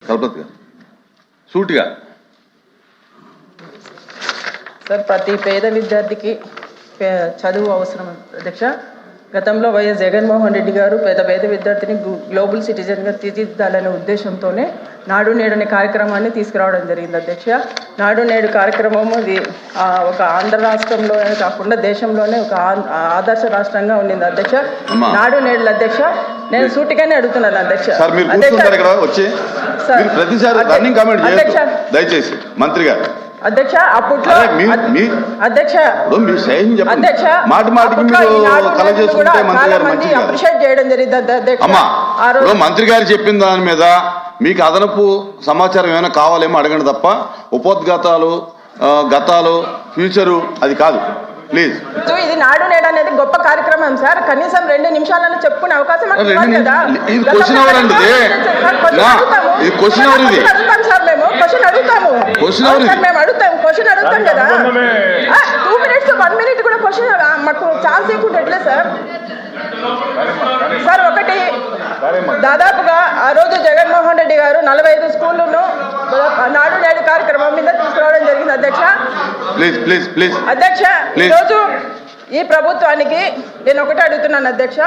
కల్పత్ గారు సూటిగా. సార్, ప్రతి పేద విద్యార్థికి చదువు అవసరం అధ్యక్ష. గతంలో వైఎస్ జగన్మోహన్ రెడ్డి గారు పేద విద్యార్థిని గ్లోబల్ సిటిజన్గా తీర్చిదిద్దాలనే ఉద్దేశంతోనే నాడు నేడు అనే కార్యక్రమాన్ని తీసుకురావడం జరిగింది అధ్యక్ష. నాడు నేడు కార్యక్రమం ఇది ఒక ఆంధ్ర రాష్ట్రంలోనే కాకుండా దేశంలోనే ఒక ఆదర్శ రాష్ట్రంగా ఉండింది అధ్యక్ష. నాడు నేడు అధ్యక్ష, నేను సూటిగానే అడుగుతున్నాను అధ్యక్ష. దయచేసి మంత్రి గారు అధ్యక్ష, అప్పట్లో అధ్యక్ష అప్రిషియేట్ చేయడం జరిగింది అధ్యక్ష. మంత్రి గారు చెప్పిన దాని మీద మీకు అదనపు సమాచారం ఏమైనా కావాలేమో అడగండి తప్ప ఉపోద్ఘాతాలు గతాలు ఫ్యూచరు అది కాదు ప్లీజ్. ఇది నాడు నేడు అనేది గొప్ప కార్యక్రమం సార్. కనీసం 2 నిమిషాలను చెప్పుకునే అవకాశం ఇది క్వశ్చన్ అవర్ అండి. ఇది క్వశ్చన్ అవర్. ఇది అడుగుతాం సార్, మేము క్వశ్చన్ అడుగుతాము. మేము అడుగుతాం, క్వశ్చన్ అడుగుతాం కదా. 2 minutes 1 minute కూడా క్వశ్చన్ మాకు ఛాన్స్ ఇవ్వట్లే సార్. సార్, ఒకటి దాదాపుగా ఆ రోజు జగన్మోహన్ రెడ్డి గారు 45 స్కూళ్ళను నాడు నేడు కార్యక్రమం మీద తీసుకురావడం జరిగింది అధ్యక్ష. అధ్యక్ష, ఈరోజు ఈ ప్రభుత్వానికి నేను ఒకటే అడుగుతున్నాను అధ్యక్ష.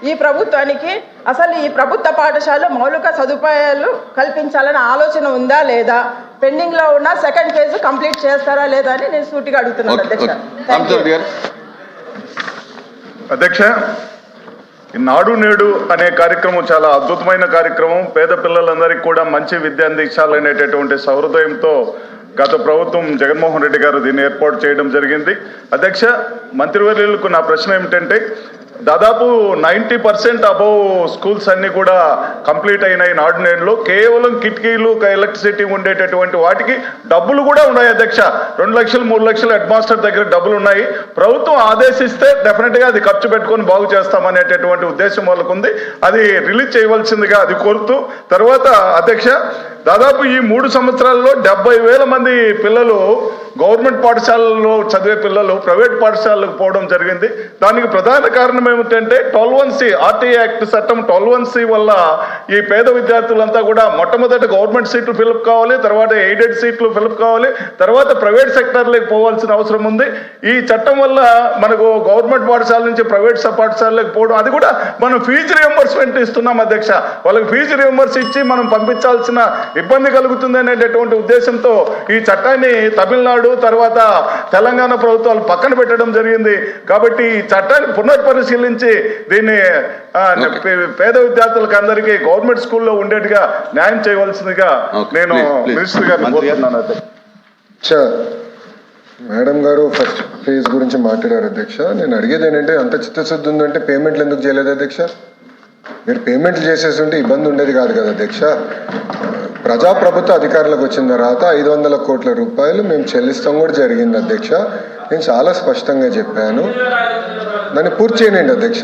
ఈ ప్రభుత్వానికి అసలు ఈ ప్రభుత్వ పాఠశాలలో మౌలిక సదుపాయాలు కల్పించాలనే ఆలోచన ఉందా లేదా? పెండింగ్ లో ఉన్న సెకండ్ ఫేజ్ కంప్లీట్ చేస్తారా లేదా అని నేను సూటిగా అడుగుతున్నాను అధ్యక్ష. అధ్యక్ష, నాడు నేడు అనే కార్యక్రమం చాలా అద్భుతమైన కార్యక్రమం. పేద పిల్లలందరికీ కూడా మంచి విద్య అందించాలనేటటువంటి సహృదయంతో గత ప్రభుత్వం జగన్మోహన్ రెడ్డి గారు దీన్ని ఏర్పాటు చేయడం జరిగింది. అధ్యక్ష, మంత్రివర్యులకు నా ప్రశ్న ఏమిటంటే, దాదాపు 90% అబౌవ్ స్కూల్స్ అన్ని కూడా కంప్లీట్ అయినాయి నాడు నేడులో. కేవలం కిటికీలు ఎలక్ట్రిసిటీ ఉండేటటువంటి వాటికి డబ్బులు కూడా ఉన్నాయి అధ్యక్ష. 2 లక్షలు 3 లక్షలు హెడ్ మాస్టర్ దగ్గర డబ్బులు ఉన్నాయి. ప్రభుత్వం ఆదేశిస్తే డెఫినెట్గా అది ఖర్చు పెట్టుకొని బాగు చేస్తామనేటటువంటి ఉద్దేశం వాళ్ళకు ఉంది. అది రిలీజ్ చేయవలసిందిగా అది కోరుతూ, తర్వాత అధ్యక్ష, దాదాపు ఈ 3 సంవత్సరాల్లో 70,000 మంది పిల్లలు గవర్నమెంట్ పాఠశాలల్లో చదివే పిల్లలు ప్రైవేట్ పాఠశాలకు పోవడం జరిగింది. దానికి ప్రధాన కారణం ఏమిటంటే 12(1)C ఆర్టీఐ యాక్ట్ చట్టం 12(1)C వల్ల ఈ పేద విద్యార్థులంతా కూడా మొట్టమొదటి గవర్నమెంట్ సీట్లు ఫిలప్ కావాలి, తర్వాత ఎయిడెడ్ సీట్లు ఫిలప్ కావాలి, తర్వాత ప్రైవేట్ సెక్టర్లకు పోవాల్సిన అవసరం ఉంది. ఈ చట్టం వల్ల మనకు గవర్నమెంట్ పాఠశాల నుంచి ప్రైవేట్ పాఠశాలకు పోవడం, అది కూడా మనం ఫీజు రియంబర్స్మెంట్ ఇస్తున్నాం అధ్యక్ష. వాళ్ళకి ఫీజు రియంబర్స్ ఇచ్చి మనం పంపించాల్సిన ఇబ్బంది కలుగుతుంది అనేటటువంటి ఉద్దేశంతో ఈ చట్టాన్ని తమిళనాడు తర్వాత తెలంగాణ ప్రభుత్వాలు పక్కన పెట్టడం జరిగింది. కాబట్టి ఈ చట్టాన్ని పునఃపరిశీలించి దీన్ని పేద విద్యార్థులకు అందరికీ గవర్నమెంట్ స్కూల్లో ఉండేట్టుగా న్యాయం చేయవలసిందిగా నేను మినిస్టర్ గారిని కోరుతున్నాను అధ్యక్ష. మేడం గారు ఫస్ట్ ఫేజ్ గురించి మాట్లాడారు అధ్యక్ష. నేను అడిగేది ఏంటంటే, అంత చిత్తశుద్ధి ఉందంటే పేమెంట్లు ఎందుకు చేయలేదు అధ్యక్ష? మీరు పేమెంట్లు చేసేస్తుంటే ఇబ్బంది ఉండేది కాదు కదా అధ్యక్ష. ప్రజాప్రభుత్వ అధికారులకు వచ్చిన తర్వాత 500 కోట్ల రూపాయలు మేము చెల్లిస్తాం కూడా జరిగింది అధ్యక్ష. నేను చాలా స్పష్టంగా చెప్పాను. దాన్ని పూర్తి చేయనండి అధ్యక్ష,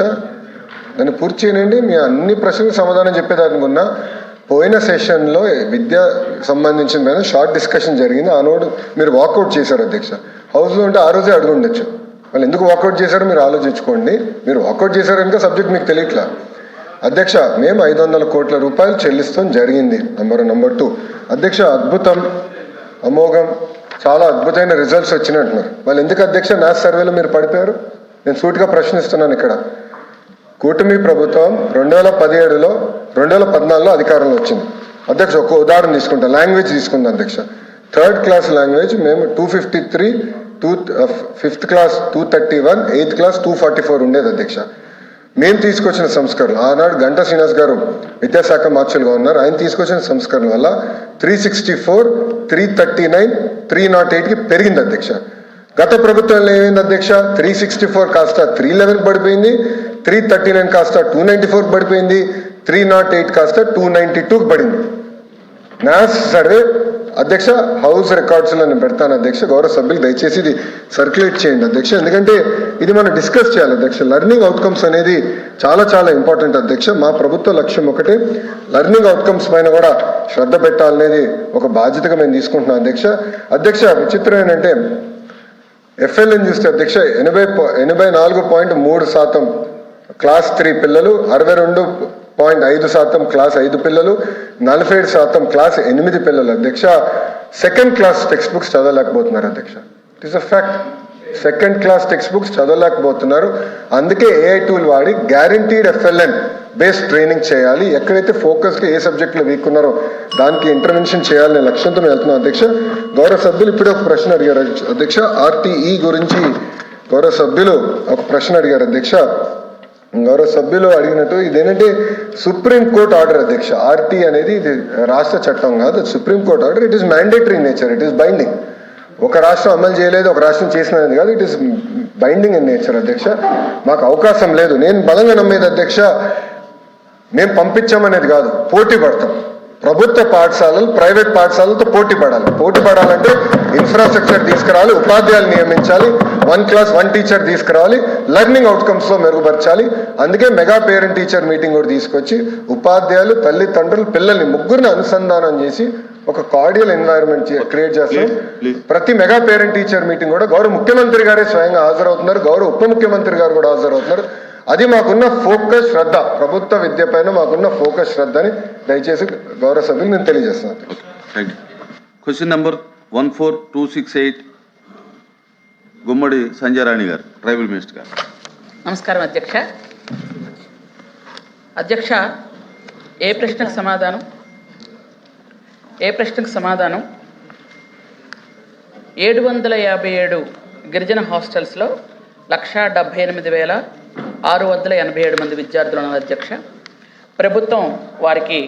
దాన్ని పూర్తి చేయనండి. మీ అన్ని ప్రశ్నలకు సమాధానం చెప్పేదానుకున్నా. పోయిన సెషన్లో విద్య సంబంధించిన మీద షార్ట్ డిస్కషన్ జరిగింది. ఆ నోడు మీరు వాకౌట్ చేశారు అధ్యక్ష. హౌస్లో ఉంటే ఆ రోజే అడుగు ఉండొచ్చు. వాళ్ళు ఎందుకు వాకౌట్ చేశారో మీరు ఆలోచించుకోండి. మీరు వాకౌట్ చేశారు కనుక సబ్జెక్ట్ మీకు తెలియట్లా అధ్యక్ష. మేము 500 కోట్ల రూపాయలు చెల్లిస్తాం జరిగింది. నెంబర్ 2 అధ్యక్ష, అద్భుతం, అమోఘం, చాలా అద్భుతమైన రిజల్ట్స్ వచ్చినాయి అంటున్నారు. వాళ్ళు ఎందుకు అధ్యక్ష నాస్ సర్వేలో మీరు పడిపోయారు? నేను సూటిగా ప్రశ్నిస్తున్నాను ఇక్కడ. కూటమి ప్రభుత్వం 2017లో 2014లో అధికారంలో వచ్చింది అధ్యక్ష. ఒక ఉదాహరణ తీసుకుంటా, లాంగ్వేజ్ తీసుకుంది అధ్యక్ష. 3rd క్లాస్ లాంగ్వేజ్ మేము 253, 5th క్లాస్ 231, 8th క్లాస్ 244 ఉండేది అధ్యక్ష. మేము తీసుకొచ్చిన సంస్కరణలు, ఆనాడు గంటా శ్రీనివాస్ గారు విద్యాశాఖ మార్చులుగా ఉన్నారు, ఆయన తీసుకొచ్చిన సంస్కరణ వల్ల 364, 339, 308కి పెరిగింది అధ్యక్ష. గత ప్రభుత్వంలో ఏమైంది అధ్యక్ష? 364 కాస్త 311 పడిపోయింది, 339 కాస్త 294 పడిపోయింది, 308 కాస్త 292కి పడింది. న్యాస్ సర్వే అధ్యక్ష హౌస్ రికార్డ్స్లో నేను పెడతాను అధ్యక్ష. గౌరవ సభ్యులు దయచేసి ఇది సర్క్యులేట్ చేయండి అధ్యక్ష, ఎందుకంటే ఇది మనం డిస్కస్ చేయాలి అధ్యక్ష. లెర్నింగ్ అవుట్కమ్స్ అనేది చాలా చాలా ఇంపార్టెంట్ అధ్యక్ష. మా ప్రభుత్వ లక్ష్యం ఒకటే, లెర్నింగ్ అవుట్కమ్స్ పైన కూడా శ్రద్ధ పెట్టాలనేది ఒక బాధ్యతగా మేము తీసుకుంటున్నాం అధ్యక్ష. అధ్యక్ష విచిత్రం ఏంటంటే ఎఫ్ఎల్ఎన్ చూస్తే అధ్యక్ష 84.3% క్లాస్ 3 పిల్లలు, 0.5% క్లాస్ 5 పిల్లలు, 47% క్లాస్ 8 పిల్లలు అధ్యక్ష సెకండ్ క్లాస్ టెక్స్ట్ బుక్స్ చదవలేకపోతున్నారు అధ్యక్ష. It is a fact. Second class text books చదవలేకపోతున్నారు. అందుకే ఏఐ టూల్ వాడి గ్యారంటీడ్ FLN బేస్డ్ ట్రైనింగ్ చేయాలి. ఎక్కడైతే ఫోకస్గా ఏ సబ్జెక్టులో వీక్ ఉన్నారో దానికి ఇంటర్వెన్షన్ చేయాలనే లక్ష్యంతో మేము వెళ్తున్నాం అధ్యక్ష. గౌరవ సభ్యులు ఇప్పుడే ఒక ప్రశ్న అడిగారు అధ్యక్ష. RTE గురించి గౌరవ సభ్యులు ఒక ప్రశ్న అడిగారు అధ్యక్ష. గౌరవ సభ్యులు అడిగినట్టు ఇదేంటంటే సుప్రీంకోర్టు ఆర్డర్ అధ్యక్ష. RT అనేది ఇది రాష్ట్ర చట్టం కాదు, supreme court order. It is mandatory nature, it is binding. ఒక రాష్ట్రం అమలు చేయలేదు, ఒక రాష్ట్రం చేసినది కాదు, it is binding in nature అధ్యక్ష. మాకు అవకాశం లేదు. నేను బలంగా నమ్మేది అధ్యక్ష, మేము పంపించామనేది కాదు, పోటీ పడతాం. ప్రభుత్వ పాఠశాలలు ప్రైవేట్ పాఠశాలలతో పోటీ పడాలి. పోటీ పడాలంటే ఇన్ఫ్రాస్ట్రక్చర్ తీసుకురావాలి, ఉపాధ్యాయులు నియమించాలి, 1 క్లాస్ 1 టీచర్ తీసుకురావాలి, లెర్నింగ్ అవుట్కమ్స్లో మెరుగుపరచాలి. అందుకే మెగా పేరెంట్ టీచర్ మీటింగ్ కూడా తీసుకొచ్చి ఉపాధ్యాయులు, తల్లిదండ్రులు, పిల్లల్ని ముగ్గురిని అనుసంధానం చేసి ఒక కార్డియల్ ఎన్వైరన్మెంట్ క్రియేట్ చేస్తాం. ప్రతి మెగా పేరెంట్ టీచర్ మీటింగ్ కూడా గౌరవ ముఖ్యమంత్రి గారే స్వయంగా హాజరవుతున్నారు, గౌరవ ఉప ముఖ్యమంత్రి గారు కూడా హాజరవుతున్నారు. అది మాకున్న ఫోకస్ శ్రద్ధ, ప్రభుత్వ విద్య పైన మాకున్న ఫోకస్ శ్రద్ధని దయచేసి గౌరవ సభ్యులు నేను తెలియజేస్తున్నాను. క్వశ్చన్ నెంబర్ 14268 గుమ్మడి సంజయరాణి గారు, ట్రైబల్ మినిస్టర్ గారు. నమస్కారం అధ్యక్ష. అధ్యక్ష, ఏ ప్రశ్నకు సమాధానం 757 గిరిజన హాస్టల్స్లో 178,687 మంది విద్యార్థులు ఉన్నారు అధ్యక్ష. ప్రభుత్వం వారికి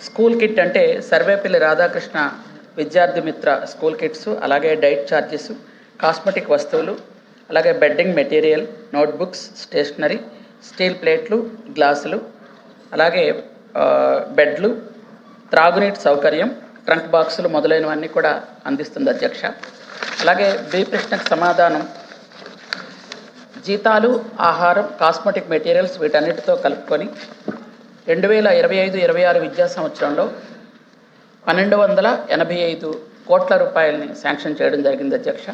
స్కూల్ కిట్ అంటే సర్వేపల్లి రాధాకృష్ణ విద్యార్థి మిత్ర స్కూల్ కిట్స్, అలాగే డైట్ ఛార్జెస్, కాస్మెటిక్ వస్తువులు, అలాగే bedding material, notebooks, stationery, steel ప్లేట్లు, గ్లాసులు, అలాగే బెడ్లు, త్రాగునీటి సౌకర్యం, ట్రంక్ బాక్సులు మొదలైనవన్నీ కూడా అందిస్తుంది అధ్యక్ష. అలాగే బి ప్రశ్నకు సమాధానం జీతాలు, ఆహారం, కాస్మెటిక్ మెటీరియల్స్ వీటన్నిటితో కలుపుకొని 2025-26 విద్యా సంవత్సరంలో 1,285 కోట్ల రూపాయలని శాంక్షన్ చేయడం జరిగింది అధ్యక్ష.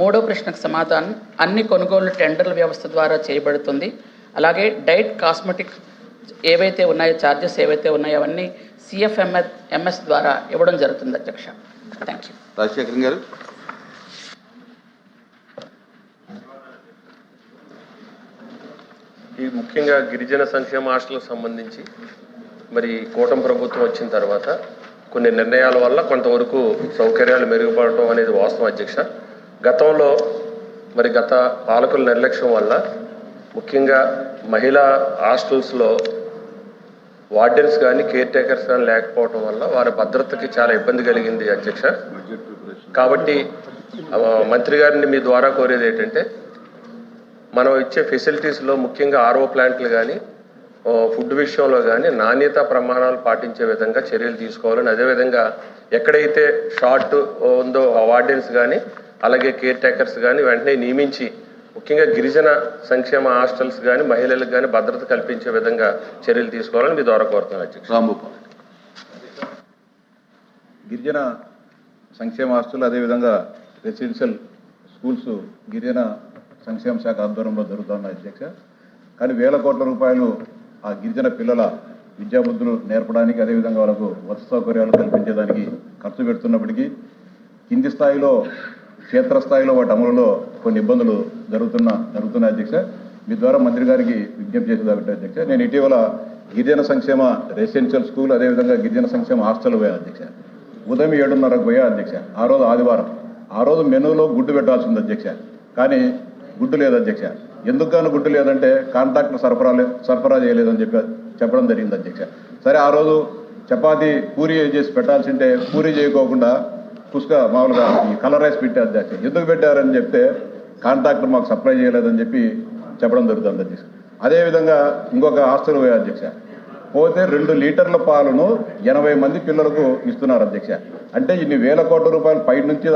మూడో ప్రశ్నకు సమాధానం అన్ని కొనుగోళ్లు టెండర్ల వ్యవస్థ ద్వారా చేయబడుతుంది. అలాగే డైట్, కాస్మెటిక్ ఏవైతే ఉన్నాయో ఛార్జెస్ ఏవైతే ఉన్నాయో అవన్నీ CFMS ద్వారా ఇవ్వడం జరుగుతుంది అధ్యక్ష. Thank you. రాజశేఖరన్ గారు. ఈ ముఖ్యంగా గిరిజన సంక్షేమ హాస్టల్కి సంబంధించి మరి కూటమి ప్రభుత్వం వచ్చిన తర్వాత కొన్ని నిర్ణయాల వల్ల కొంతవరకు సౌకర్యాలు మెరుగుపడటం అనేది వాస్తవం అధ్యక్ష. గతంలో మరి గత పాలకుల నిర్లక్ష్యం వల్ల ముఖ్యంగా మహిళా హాస్టల్స్లో వార్డెన్స్ కానీ కేర్ టేకర్స్ కానీ లేకపోవడం వల్ల వారి భద్రతకి చాలా ఇబ్బంది కలిగింది అధ్యక్ష. కాబట్టి మంత్రి గారిని మీ ద్వారా కోరేది ఏంటంటే మనం ఇచ్చే ఫెసిలిటీస్లో ముఖ్యంగా RO ప్లాంట్లు కానీ ఫుడ్ విషయంలో కానీ నాణ్యత ప్రమాణాలు పాటించే విధంగా చర్యలు తీసుకోవాలని, అదేవిధంగా ఎక్కడైతే షార్ట్ ఉందో ఆ వార్డెన్స్ కానీ అలాగే కేర్ టేకర్స్ కానీ వెంటనే నియమించి ముఖ్యంగా గిరిజన సంక్షేమ హాస్టల్స్ కానీ మహిళలకు కానీ భద్రత కల్పించే విధంగా చర్యలు తీసుకోవాలని మీ ద్వారా కోరుతున్నాను అధ్యక్ష. రాంభూపాల్. గిరిజన సంక్షేమ హాస్టల్ అదేవిధంగా రెసిడెన్షియల్ స్కూల్స్ గిరిజన సంక్షేమ శాఖ ఆధ్వర్యంలో జరుగుతున్నాయి అధ్యక్ష. కానీ వేల కోట్ల రూపాయలు ఆ గిరిజన పిల్లల విద్యాబుద్ధులు నేర్పడానికి, అదేవిధంగా వాళ్ళకు వసతి సౌకర్యాలు కల్పించేదానికి ఖర్చు పెడుతున్నప్పటికీ కింది స్థాయిలో, క్షేత్రస్థాయిలో వాటి అమలులో కొన్ని ఇబ్బందులు జరుగుతున్నాయి అధ్యక్ష. మీ ద్వారా మంత్రి గారికి విజ్ఞప్తి చేసేది ఒకటి అధ్యక్ష, నేను ఇటీవల గిరిజన సంక్షేమ రెసిడెన్షియల్ స్కూల్ అదేవిధంగా గిరిజన సంక్షేమ హాస్టల్ పోయా అధ్యక్ష. ఉదయం 7:30కు పోయా అధ్యక్ష. ఆ రోజు ఆదివారం. ఆ రోజు మెనూలో గుడ్డు పెట్టాల్సింది అధ్యక్ష, కానీ గుడ్డు లేదు అధ్యక్ష. ఎందుకు గాను గుడ్డు లేదంటే కాంట్రాక్టర్ సరఫరా చేయలేదని చెప్పడం జరిగింది అధ్యక్ష. సరే, ఆ రోజు చపాతీ పూరి చేసి పెట్టాల్సింటే పూరి చేయకోకుండా మామూలుగా ఈ కలర్ రైస్ పెట్టారు అధ్యక్ష. ఎందుకు పెట్టారని చెప్తే కాంట్రాక్టర్ మాకు సప్లై చేయలేదని చెప్పడం జరుగుతుంది అధ్యక్ష. అదేవిధంగా ఇంకొక హాస్టల్ పోయే అధ్యక్ష. పోతే 2 లీటర్ల పాలను 80 మంది పిల్లలకు ఇస్తున్నారు అధ్యక్ష. అంటే ఇన్ని వేల కోట్ల రూపాయలు పై నుంచి